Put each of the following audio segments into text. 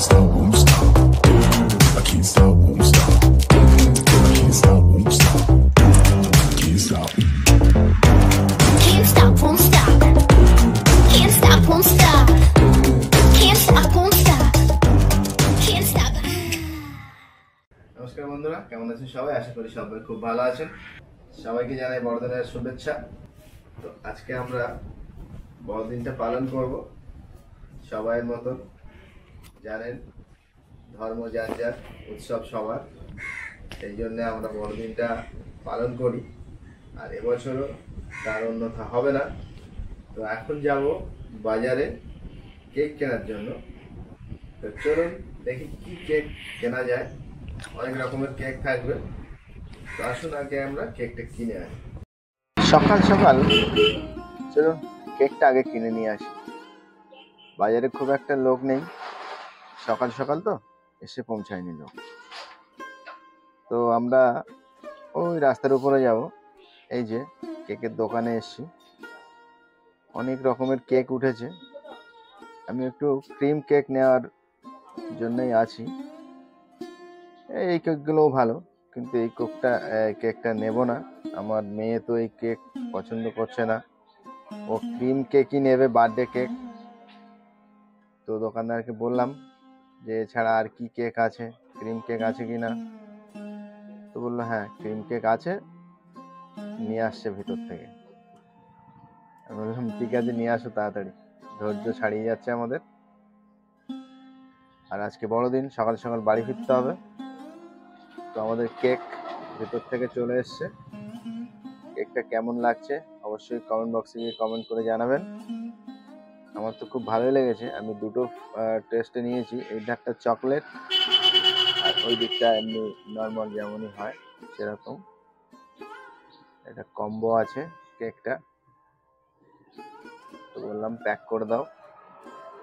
stop, won't stop. I can't stop, won't stop. I can't stop, won't stop. Can't stop. Can't stop, won't stop. Can't stop, won't stop. Can't stop, won't stop. Can't stop. নমস্কার বন্ধুরা, কেমন আছেন সবাই? আশা করি সবাই খুব ভালো আছেন। সবাইকে জানাই বড়দিনের শুভেচ্ছা। তো আজকে আমরা বড়দিনটা পালন করব সবাইয়ের মতন। জানেন ধর্ম যার যার, উৎসব সবার, সেই জন্য আমরা বড়দিনটা পালন করি। আর এবছরও তার অন্যথা হবে না। তো এখন যাব বাজারে কেক কেনার জন্য। তো চলুন দেখি কি কেক কেনা যায়। অনেক রকমের কেক থাকবে। তো আসুন আগে আমরা কেকটা কিনে আনি। সকাল সকাল চলুন কেকটা আগে কিনে নিয়ে আসি। বাজারে খুব একটা লোক নেই, সকাল সকাল তো এসে পৌঁছায়নি লোক। তো আমরা ওই রাস্তার উপরে যাব। এই যে কেকের দোকানে এসছি, অনেক রকমের কেক উঠেছে। আমি একটু ক্রিম কেক নেওয়ার জন্যই আছি। এই কেকগুলোও ভালো, কিন্তু এই কেকটা নেব না। আমার মেয়ে তো এই কেক পছন্দ করছে না, ও ক্রিম কেকই নেবে, বার্থডে কেক। তো দোকানদারকে বললাম যে এছাড়া আর কি কেক আছে, ক্রিম কেক আছে কি না। তো বললো হ্যাঁ ক্রিম কেক আছে, নিয়ে আসছে ভিতর থেকে। আমি বললাম ঠিক আছে নিয়ে আসো তাড়াতাড়ি, ধৈর্য ছাড়িয়ে যাচ্ছে আমাদের। আর আজকে বড়দিন, সকাল সকাল বাড়ি ফিরতে হবে। তো আমাদের কেক ভেতর থেকে চলে এসছে। কেকটা কেমন লাগছে অবশ্যই কমেন্ট বক্সে গিয়ে কমেন্ট করে জানাবেন। আমার তো খুব ভালোই লেগেছে। আমি দুটো টেস্টে নিয়েছি, এই ধারটা চকলেট আর ওই দিকটা এমনি নর্মাল যেমনই হয় সেরকম। এটা কম্বো আছে কেকটা। তো বললাম প্যাক করে দাও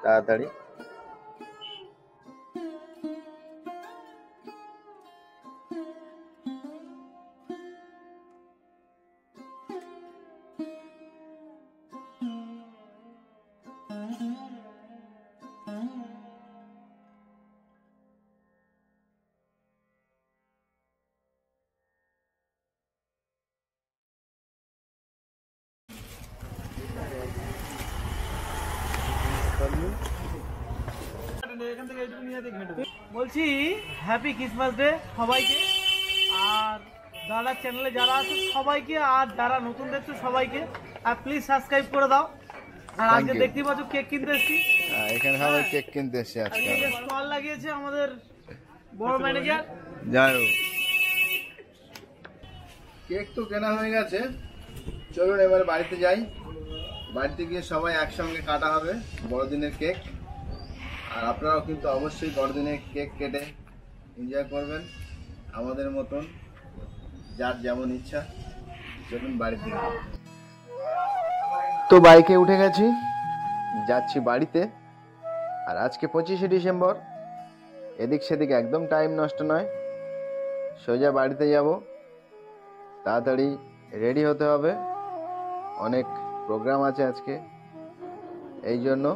তাড়াতাড়ি। বলছি হ্যাপি ক্রিসমাস ডে সবাইকে, আর দাদা চ্যানেলে যারা আছে সবাইকে, আর যারা নতুন দেখছো সবাইকে। আর প্লিজ সাবস্ক্রাইব করে দাও। আর আজকে দেখতেই পাচ্ছ কেক কিনতে এসেছি। এখানে সবাই কেক কিনতে এসেছে আজকে। স্টল লাগিয়েছে আমাদের বড় ম্যানেজার। যাই হোক, কেক তো কেনা হয়ে গেছে। চলুন এবার বাড়িতে যাই। বাড়িতে গিয়ে সবাই একসঙ্গে কাটা হবে বড়দিনের কেক। আর আপনারাও কিন্তু অবশ্যই বড়দিনের কেক কেটে এনজয় করবেন আমাদের মতন, যার যেমন ইচ্ছা। চলুন বাড়িতে। তো বাইকে উঠে গেছি, যাচ্ছি বাড়িতে। আর আজকে 25শে ডিসেম্বর, এদিক সেদিক একদম টাইম নষ্ট নয়, সোজা বাড়িতে যাব। তাড়াতাড়ি রেডি হতে হবে, অনেক প্রোগ্রাম আছে আজকে, এই জন্য।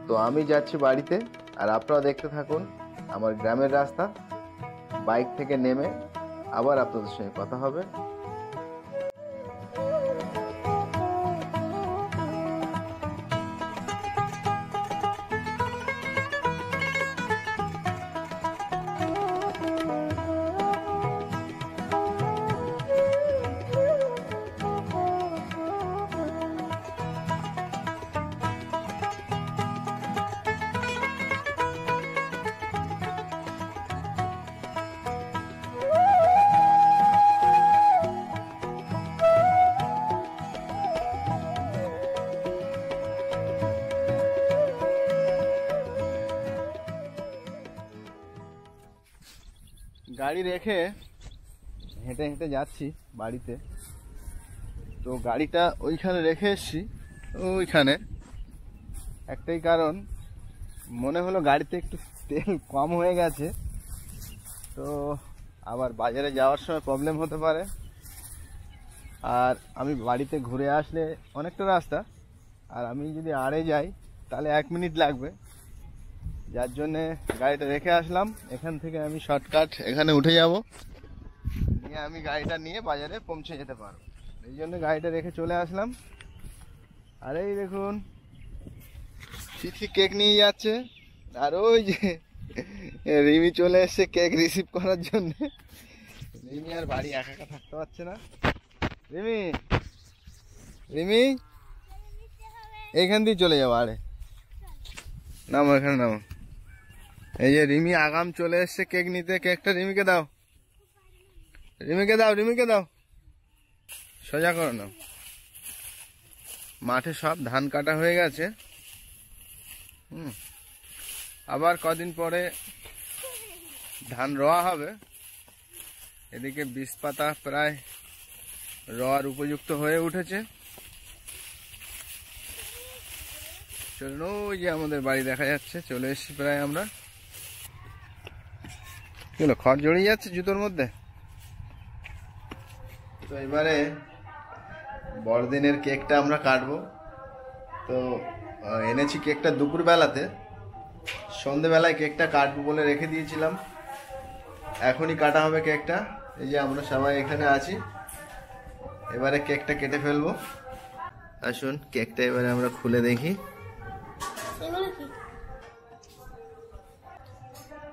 তো আমি যাচ্ছি বাড়িতে, আর আপনারা দেখতে থাকুন আমার গ্রামের রাস্তা। বাইক থেকে নেমে আবার আপনাদের সঙ্গে কথা হবে। গাড়ি রেখে হেঁটে হেঁটে যাচ্ছি বাড়িতে। তো গাড়িটা ওইখানে রেখে এসছি, ওইখানে একটাই কারণ, মনে হলো গাড়িতে একটু তেল কম হয়ে গেছে। তো আবার বাজারে যাওয়ার সময় প্রবলেম হতে পারে। আর আমি বাড়িতে ঘুরে আসলে অনেকটা রাস্তা, আর আমি যদি আড়ে যাই তাহলে 1 মিনিট লাগবে। যার জন্যে গাড়িটা রেখে আসলাম। এখান থেকে আমি শর্টকাট এখানে উঠে যাব, নিয়ে আমি গাড়িটা নিয়ে বাজারে পৌঁছে যেতে পারবো। এই জন্য গাড়িটা রেখে চলে আসলাম। আর এই দেখুন তিথি কেক নিয়ে যাচ্ছে, আর ওই যে রিমি চলে এসছে কেক রিসিভ করার জন্য। রিমি আর বাড়ি একা একা থাকতে পারছে না। রিমি রিমি এইখান দিয়ে চলে যাবো, আরে নামো এখানে নামো। এই যে রিমি আগাম চলে এসছে কেক নিতে। কেকটা রিমিকে দাও, রিমিকে দাও, রিমিকে দাও, সোজা করো না। মাঠে সব ধান কাটা হয়ে গেছে। আবার কদিন পরে ধান রোয়া হবে। এদিকে বীজ পাতা প্রায় রোয়ার উপযুক্ত হয়ে উঠেছে। চলুন, ওই যে আমাদের বাড়ি দেখা যাচ্ছে, চলে এসেছি প্রায় আমরা। কি হলো, খড় জড়িয়ে যাচ্ছে জুতোর মধ্যে। তো এবারে বড়দিনের কেকটা আমরা কাটবো। তো এনেছি কেকটা দুপুরবেলাতে, সন্ধেবেলায় কেকটা কাটবো বলে রেখে দিয়েছিলাম। এখনই কাটা হবে কেকটা। এই যে আমরা সবাই এখানে আছি, এবারে কেকটা কেটে ফেলবো। আসুন কেকটা এবারে আমরা খুলে দেখি।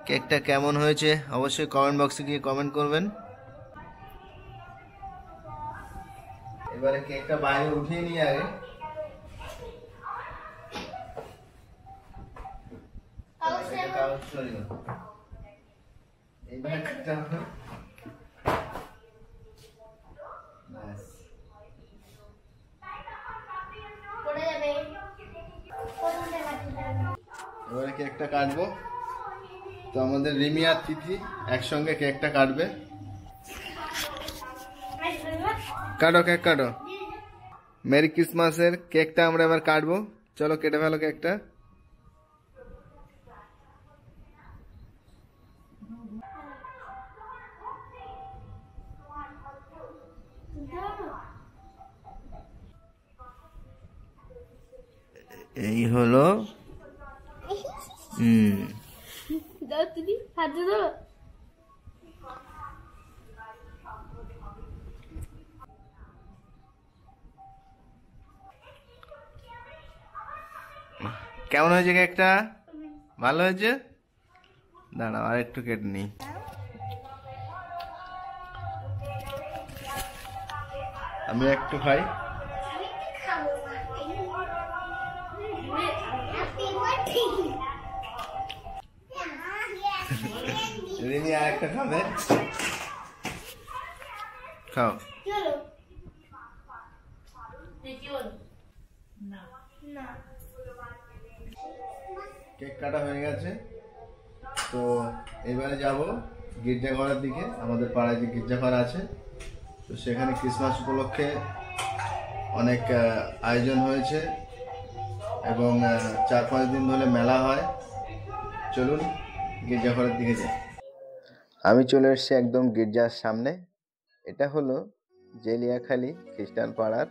কেকটা কেমন হয়েছে অবশ্যই কমেন্ট বক্সে গিয়ে কমেন্ট করবেন। এবারে কেকটা বাইরে উঠিয়ে নিয়ে আগে। এবারে কেকটা কাটবো। তো আমাদের রিমি আর তিথি একসঙ্গে কেকটা কাটবে। কাটো, কেক কাটো। মেরি ক্রিসমাসের কেকটা আমরা এবার কাটবো। চলো কেটে ফেলো কেকটা। এই হলো। দাও তুমি হাতে ধরো। কেমন হয়েছে কেকটা? ভালো হয়েছে? দাঁড়াও আর একটু কেটে নিই। আমি একটু খাই। রিমি আর একটা খাবে, খাও। কেক কাটা হয়ে গেছে। তো এবারে যাব গির্জাঘরের দিকে। আমাদের পাড়ায় যে গির্জাঘর আছে, তো সেখানে ক্রিসমাস উপলক্ষে অনেক আয়োজন হয়েছে এবং 4-5 দিন ধরে মেলা হয়। চলুন গির্জাঘরের দিকে যাই। আমি চলে এসেছি একদম গির্জার সামনে। এটা হলো জেলিয়াখালী খ্রিস্টান পাড়ার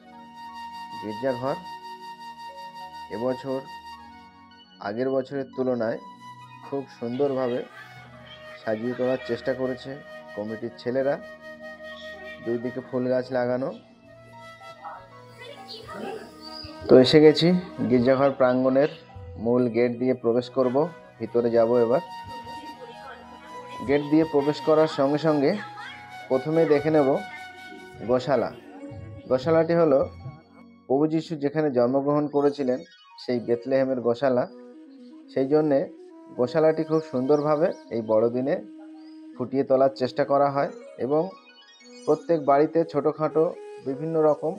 গির্জাঘর। এবছর আগের বছরের তুলনায় খুব সুন্দরভাবে সাজিয়ে তোলার চেষ্টা করেছে কমিটির ছেলেরা। দুই দিকে ফুল গাছ লাগানো। তো এসে গেছি গির্জাঘর প্রাঙ্গণের মূল গেট দিয়ে প্রবেশ করব। ভিতরে যাব এবার। গেট দিয়ে প্রবেশ করার সঙ্গে সঙ্গে প্রথমেই দেখে নেব গোশালা। গোশালাটি হলো প্রভু যীশু যেখানে জন্মগ্রহণ করেছিলেন সেই বেথলেহেমের গোশালা। সেই জন্যে গোশালাটি খুব সুন্দরভাবে এই বড়দিনে ফুটিয়ে তোলার চেষ্টা করা হয় এবং প্রত্যেক বাড়িতে ছোটোখাটো বিভিন্ন রকম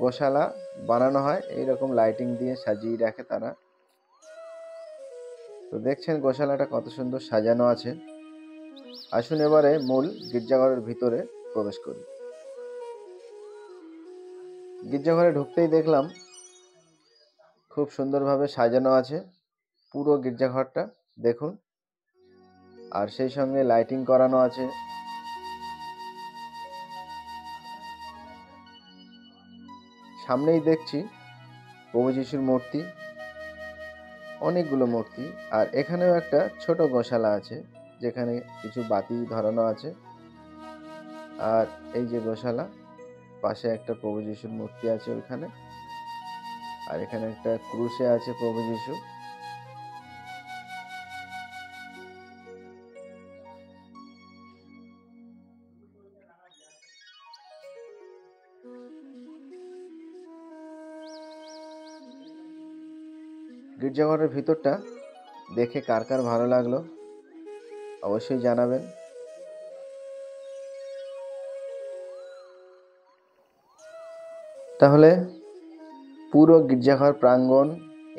গোশালা বানানো হয়। এই রকম লাইটিং দিয়ে সাজিয়ে রাখে তারা। তো দেখছেন গোশালাটা কত সুন্দর সাজানো আছে। আসুন এবারে মূল গির্জাঘরের ভিতরে প্রবেশ করি। গির্জাঘরে ঢুকতেই দেখলাম খুব সুন্দরভাবে সাজানো আছে পুরো গির্জাঘরটা, দেখুন। আর সেই সঙ্গে লাইটিং করানো আছে। সামনেই দেখছি প্রভু যীশুর মূর্তি। অনেকগুলো মূর্তি। আর এখানেও একটা ছোট গোশালা আছে, যেখানে কিছু বাতি ধরানো আছে। আর এই যে গোশালা, পাশে একটা প্রভু যিশুর মূর্তি আছে ওইখানে। আর এখানে একটা ক্রুশে আছে প্রভু যিশু। গির্জাঘরের ভিতরটা দেখে কার কার ভালো লাগলো অবশ্যই জানাবেন। তাহলে পুরো গির্জাঘর প্রাঙ্গণ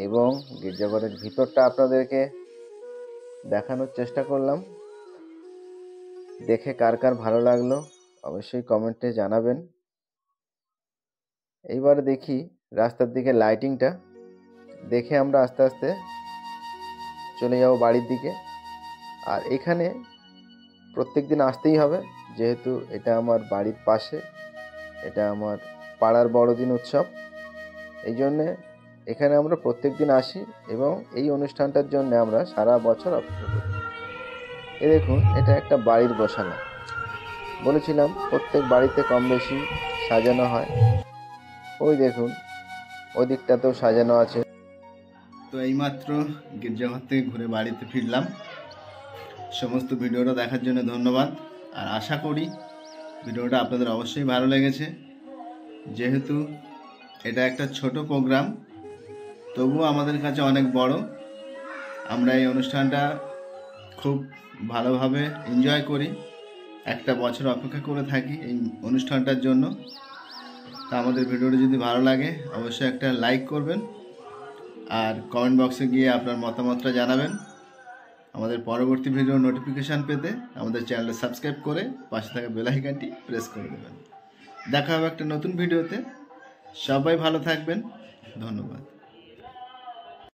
এবং গির্জাঘরের ভিতরটা আপনাদেরকে দেখানোর চেষ্টা করলাম। দেখে কার কার ভালো লাগলো অবশ্যই কমেন্টে জানাবেন। এইবারে দেখি রাস্তার দিকে লাইটিংটা, দেখে আমরা আস্তে আস্তে চলে যাব বাড়ির দিকে। আর এখানে প্রত্যেক দিন আসতেই হবে, যেহেতু এটা আমার বাড়ির পাশে, এটা আমার পাড়ার বড়দিন উৎসব। এই জন্যে এখানে আমরা প্রত্যেক দিন আসি এবং এই অনুষ্ঠানটার জন্য আমরা সারা বছর অপেক্ষা করি। এ দেখুন, এটা একটা বাড়ির গোশালা। বলেছিলাম প্রত্যেক বাড়িতে কম বেশি সাজানো হয়। ওই দেখুন, ওই দিকটাতেও সাজানো আছে। তো এইমাত্র গির্জাঘর থেকে ঘুরে বাড়িতে ফিরলাম। সমস্ত ভিডিওটা দেখার জন্য ধন্যবাদ। আর আশা করি ভিডিওটা আপনাদের অবশ্যই ভালো লেগেছে। যেহেতু এটা একটা ছোট প্রোগ্রাম, তবুও আমাদের কাছে অনেক বড়। আমরা এই অনুষ্ঠানটা খুব ভালোভাবে এনজয় করি, একটা বছর অপেক্ষা করে থাকি এই অনুষ্ঠানটার জন্য। তা আমাদের ভিডিওটা যদি ভালো লাগে অবশ্যই একটা লাইক করবেন, আর কমেন্ট বক্সে গিয়ে আপনার মতামতটা জানাবেন। আমাদের পরবর্তী ভিডিও নোটিফিকেশান পেতে আমাদের চ্যানেলটা সাবস্ক্রাইব করে পাশে থাকা বেল আইকনটি প্রেস করে দেবেন। দেখা হবে একটা নতুন ভিডিওতে। সবাই ভালো থাকবেন। ধন্যবাদ।